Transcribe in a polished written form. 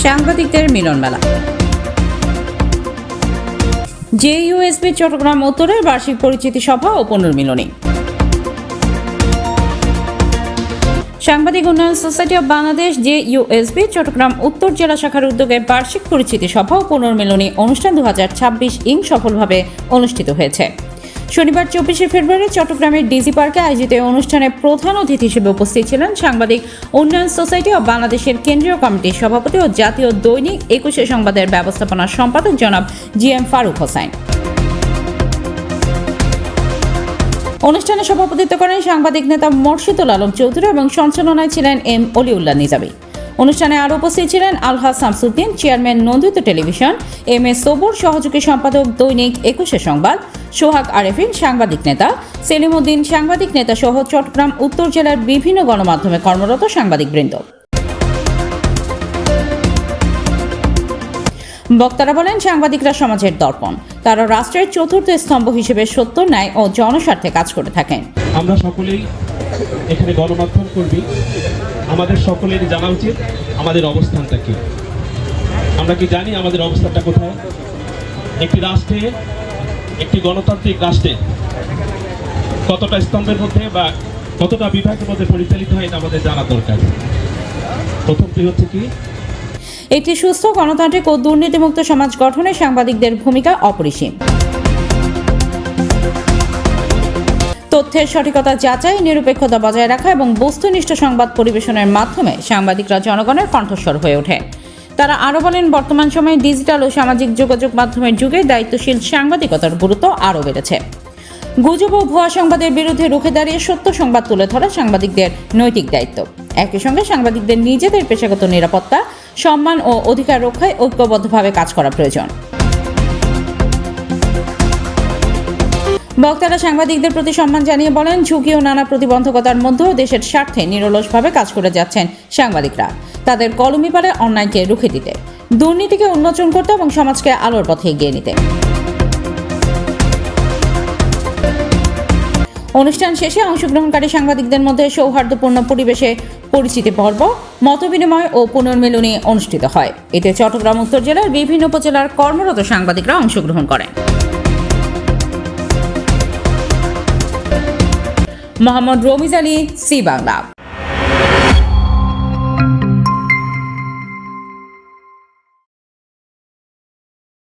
সাংবাদিকদের মিলনমেলা। জেইউএসবি চট্টগ্রাম উত্তরের বার্ষিক পরিচিতি সভা ও পুনর্মিলনী। সাংবাদিক উন্নয়ন সোসাইটি অব বাংলাদেশ জেইউএসবি চট্টগ্রাম উত্তর জেলা শাখার উদ্যোগে বার্ষিক পরিচিতি সভা ও পুনর্মিলনী অনুষ্ঠান 2026 সফলভাবে অনুষ্ঠিত হয়েছে। শনিবার 24 ফেব্রুয়ারি চট্টগ্রামের ডিজি পার্কে আয়োজিত অনুষ্ঠানে প্রধান অতিথি হিসেবে উপস্থিত ছিলেন সাংবাদিক উন্নয়ন সোসাইটি অব বাংলাদেশের কেন্দ্রীয় কমিটির সভাপতি ও জাতীয় দৈনিক 21 সংবাদের ব্যবস্থাপনা সম্পাদক জনাব জিএম ফারুক হোসেন। অনুষ্ঠানে সভাপতিত্ব করেন সাংবাদিক নেতা মোর্শেদুল আলম চৌধুরী এবং সঞ্চালনায় ছিলেন এম অলিউল্লাহ নিজামী। অনুষ্ঠানে আরও উপস্থিত ছিলেন আলহাজ Shamsuddin, chairman Nondito television, M A সবুর, সহযোগী সম্পাদক দৈনিক 21 সংবাদ, সোহাগ আরেফিন, সাংবাদিক নেতা সেলিম উদ্দিন, সাংবাদিক নেতা সহ চট্টগ্রাম উত্তর জেলার বিভিন্ন গণমাধ্যমে কর্মরত সাংবাদিকবৃন্দ। বক্তারা বলেন, সাংবাদিকরা সমাজের দর্পণ। তারা রাষ্ট্রের চতুর্থ স্তম্ভ হিসেবে সত্য, ন্যায় ও জনস্বার্থে কাজ করে থাকেন। আমরা সকলেই এখানে গণমাধ্যম কর্মী, আমাদের সকলেরই জানা উচিত আমাদের অবস্থানটা কি। আমরা কি জানি আমাদের অবস্থানটা কোথায়? একটি রাষ্ট্রে, একটি গণতান্ত্রিক রাষ্ট্রে কতটা স্তম্ভের মধ্যে বা কতটা বিভাগের মধ্যে পরিচালিত হয় এটা আমাদের জানা দরকার। প্রথমটি হচ্ছে কি, একটি সুস্থ গণতান্ত্রিক ও দুর্নীতিমুক্ত সমাজ গঠনে সাংবাদিকদের ভূমিকা অপরিসীম। তথ্যের সঠিকতা যাচাই, নিরপেক্ষতা বজায় রাখা এবং বস্তুনিষ্ঠ সংবাদ পরিবেশনের মাধ্যমে সাংবাদিকরা জনগণের কণ্ঠস্বর হয়ে ওঠে। তারা আরও বলেন, বর্তমান সময়ে ডিজিটাল ও সামাজিক যোগাযোগ মাধ্যমের যুগে দায়িত্বশীল সাংবাদিকতার গুরুত্ব আরও বেড়েছে। গুজব ও ভুয়া সংবাদের বিরুদ্ধে রুখে দাঁড়িয়ে সত্য সংবাদ তুলে ধরা সাংবাদিকদের নৈতিক দায়িত্ব। একই সঙ্গে সাংবাদিকদের নিজেদের পেশাগত নিরাপত্তা, সম্মান ও অধিকার রক্ষায় ঐক্যবদ্ধভাবে কাজ করা প্রয়োজন। বক্তারা সাংবাদিকদের প্রতি সম্মান জানিয়ে বলেন, ঝুঁকি ও নানা প্রতিবন্ধকতার মধ্যেও দেশের স্বার্থে নিরলসভাবে কাজ করে যাচ্ছেন সাংবাদিকরা, তাদের কলমি পারে অন্যায়কে রুখে দিতে, দুর্নীতিকে উন্মোচন করতে এবং সমাজকে আলোর পথে এগিয়ে নিতে। অনুষ্ঠান শেষে অংশগ্রহণকারী সাংবাদিকদের মধ্যে সৌহার্দ্যপূর্ণ পরিবেশে পরিচিতি পর্ব, মতবিনিময় ও পুনর্মিলনী অনুষ্ঠিত হয়। এতে চট্টগ্রাম উত্তর জেলার বিভিন্ন উপজেলার কর্মরত সাংবাদিকরা অংশগ্রহণ করেন। মোহাম্মদ রমিজ আলী, সি বাংলা।